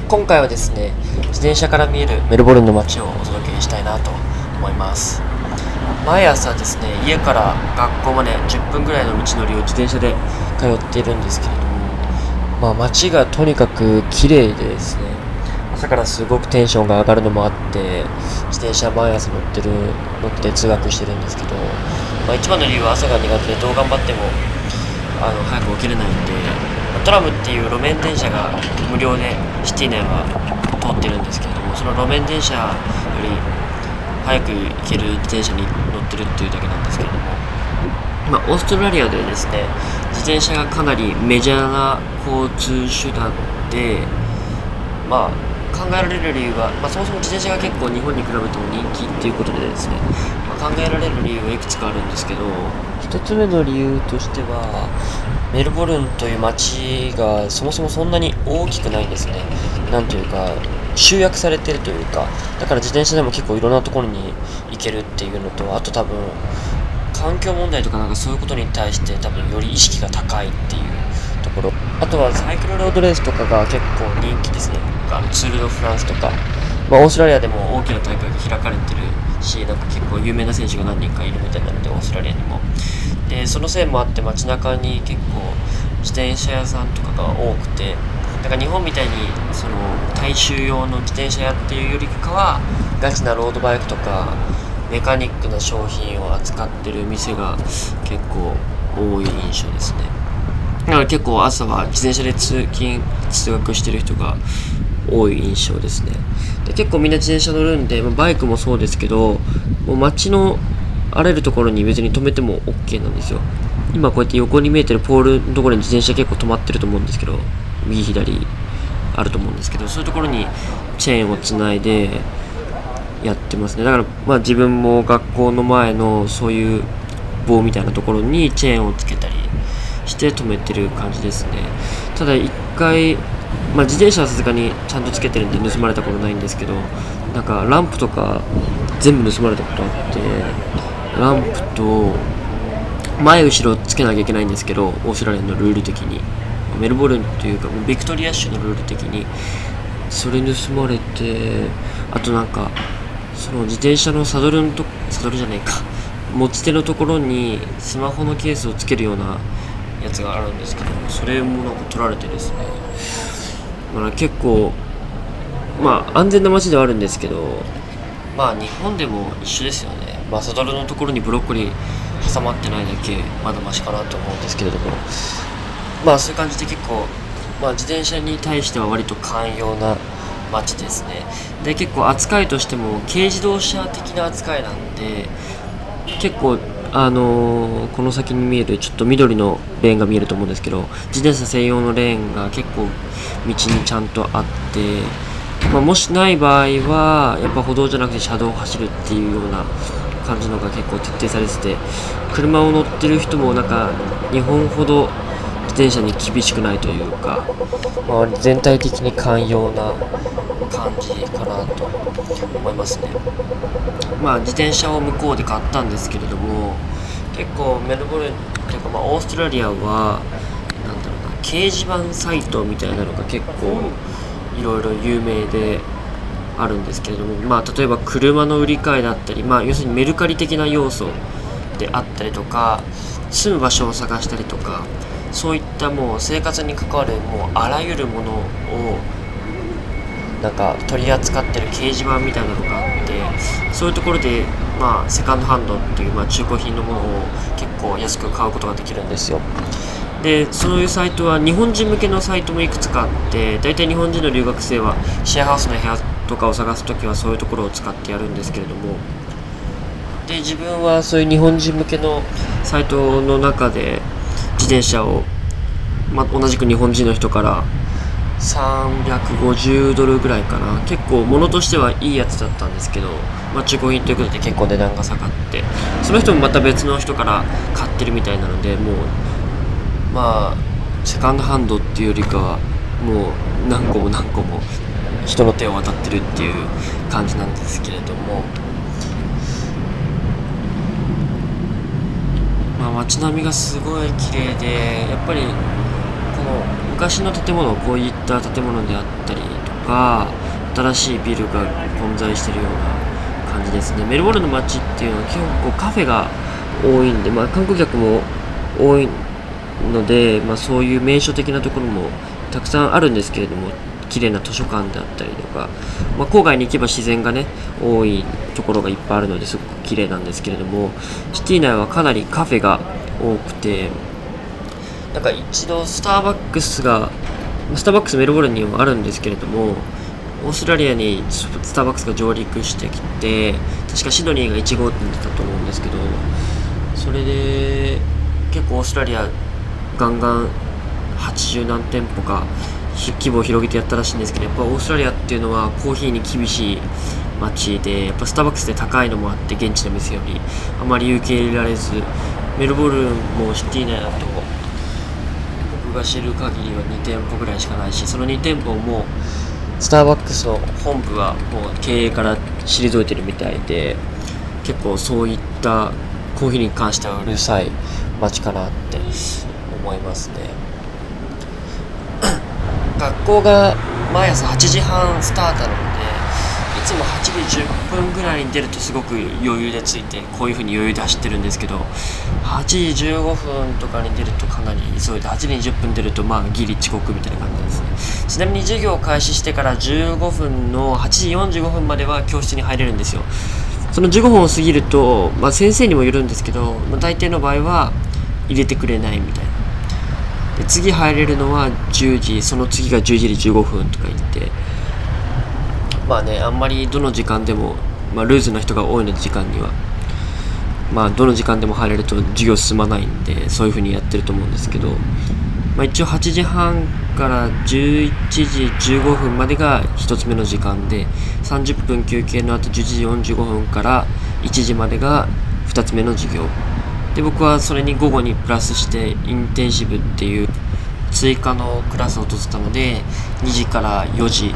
今回はですね、自転車から見えるメルボルンの街をお届けしたいなと思います。毎朝ですね、家から学校まで10分ぐらいの道のりを自転車で通っているんですけれども、街がとにかく綺麗でですね、朝からすごくテンションが上がるのもあって、自転車毎朝乗って通学してるんですけど、一番の理由は朝が苦手でどう頑張っても早く起きれないんで、トラムっていう路面電車が無料でシティ内は通ってるんですけれども、その路面電車より早く行ける自転車に乗ってるっていうだけなんですけれども、オーストラリアでですね、自転車がかなりメジャーな交通手段で、考えられる理由は、そもそも自転車が結構日本に比べても人気っていうことでですね、考えられる理由はいくつかあるんですけど、一つ目の理由としては、メルボルンという街がそもそもそんなに大きくないんですね。なんというか、集約されているというか、だから自転車でも結構いろんなところに行けるっていうのと、あと多分、環境問題とかそういうことに対して多分より意識が高いっていうところ。あとはサイクルロードレースとかが結構人気ですね。ツール・ド・フランスとか、オーストラリアでも大きな大会が開かれてるし、結構有名な選手が何人かいるみたいなので、オーストラリアにも。で、そのせいもあって街中に結構自転車屋さんとかが多くて、だから日本みたいにその大衆用の自転車屋っていうよりかは、ガチなロードバイクとかメカニックな商品を扱ってる店が結構多い印象ですね。だから結構朝は自転車で通勤通学してる人が多い印象ですね。で、結構みんな自転車乗るんで、バイクもそうですけど、もう街のあらゆるところに別に止めても OK なんですよ。今こうやって横に見えてるポールのところに自転車結構止まってると思うんですけど、右左あると思うんですけど、そういうところにチェーンをつないでやってますね。だから自分も学校の前のそういう棒みたいなところにチェーンをつけたりして止めてる感じですね。ただ一回、自転車はさすがにちゃんとつけてるんで盗まれたことないんですけど、ランプとか全部盗まれたことあって、ランプと前後ろつけなきゃいけないんですけど、オーストラリアのルール的に、メルボルンというかビクトリア州のルール的にそれ盗まれて、あとその自転車のサドルじゃないか、持ち手のところにスマホのケースをつけるようなやつがあるんですけど、それも取られてですね、結構安全な街ではあるんですけど、日本でも一緒ですよね。サドルのところにブロッコリー挟まってないだけまだマシかなと思うんですけれども、そういう感じで結構、自転車に対しては割と寛容な街ですね。で、結構扱いとしても軽自動車的な扱いなんで、結構この先に見えるちょっと緑のレーンが見えると思うんですけど、自転車専用のレーンが結構道にちゃんとあって、もしない場合はやっぱ歩道じゃなくて車道を走るっていうような感じのが結構徹底されてて、車を乗ってる人も日本ほど自転車に厳しくないというか、全体的に寛容な感じかなと思いますね。自転車を向こうで買ったんですけれども、結構メルボルンというかオーストラリアは掲示板サイトみたいなのが結構いろいろ有名であるんですけれども、例えば車の売り買いだったり、要するにメルカリ的な要素であったりとか、住む場所を探したりとか、そういったもう生活に関わるもうあらゆるものを取り扱ってる掲示板みたいなのがあって、そういうところでセカンドハンドっていう中古品のものを結構安く買うことができるんですよ。で、そういうサイトは日本人向けのサイトもいくつかあって、だいたい日本人の留学生はシェアハウスの部屋とかを探すときはそういうところを使ってやるんですけれども、で、自分はそういう日本人向けのサイトの中で自転車を、同じく日本人の人から350ドルぐらいかな、結構物としてはいいやつだったんですけど、中古品ということで結構値段が下がって、その人もまた別の人から買ってるみたいなので、もうセカンドハンドっていうよりかはもう何個も人の手を渡ってるっていう感じなんですけれども、街並みがすごい綺麗で、やっぱりこの昔の建物、こういった建物であったりとか新しいビルが混在しているような感じですね。メルボルンの街っていうのは結構カフェが多いんで、観光客も多いので、そういう名所的なところもたくさんあるんですけれども、綺麗な図書館であったりとか、郊外に行けば自然がね多いところがいっぱいあるのですごく綺麗なんですけれども、シティ内はかなりカフェが多くて、一度スターバックスメルボルンにはあるんですけれども、オーストラリアにスターバックスが上陸してきて、確かシドニーが1号店だったと思うんですけど、それで結構オーストラリアガンガン80何店舗か規模を広げてやったらしいんですけど、やっぱオーストラリアっていうのはコーヒーに厳しい街で、やっぱスターバックスで高いのもあって、現地の店よりあまり受け入れられず、メルボルンもシティ内だと僕が知る限りは2店舗ぐらいしかないし、その2店舗もスターバックスの本部はもう経営から退いてるみたいで、結構そういったコーヒーに関してはうるさい街かなって思いますね。学校が毎朝8時半スタートなので、いつも8時10分ぐらいに出るとすごく余裕で着いて、こういう風に余裕で走ってるんですけど、8時15分とかに出るとかなり急いで、8時20分出るとギリ遅刻みたいな感じですね。ちなみに授業を開始してから15分の8時45分までは教室に入れるんですよ。その15分を過ぎると、先生にもよるんですけど、大抵の場合は入れてくれないみたいな。で次入れるのは10時、その次が10時で15分とか言って、あんまりどの時間でも、ルーズな人が多いので、時間にはどの時間でも入れると授業進まないんで、そういう風にやってると思うんですけど、一応8時半から11時15分までが1つ目の時間で、30分休憩の後11時45分から1時までが2つ目の授業で、僕はそれに午後にプラスしてインテンシブっていう追加のクラスを取ってたので、2時から4時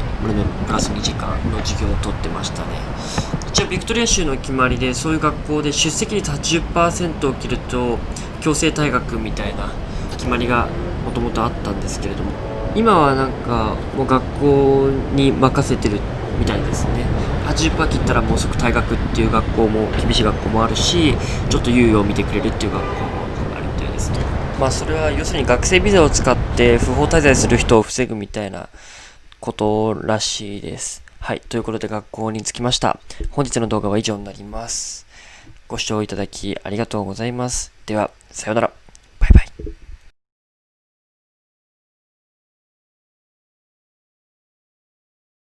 プラス2時間の授業を取ってましたね。一応ビクトリア州の決まりで、そういう学校で出席率 80% を切ると強制退学みたいな決まりがもともとあったんですけれども、今はもう学校に任せてるみたいですね。80% 切ったらもう即退学っていう学校も、厳しい学校もあるし、ちょっと猶予を見てくれるっていう学校もあるみたいですね。それは要するに学生ビザを使って不法滞在する人を防ぐみたいなことらしいです。はい、ということで学校に着きました。本日の動画は以上になります。ご視聴いただきありがとうございます。では、さようなら。バイバイ。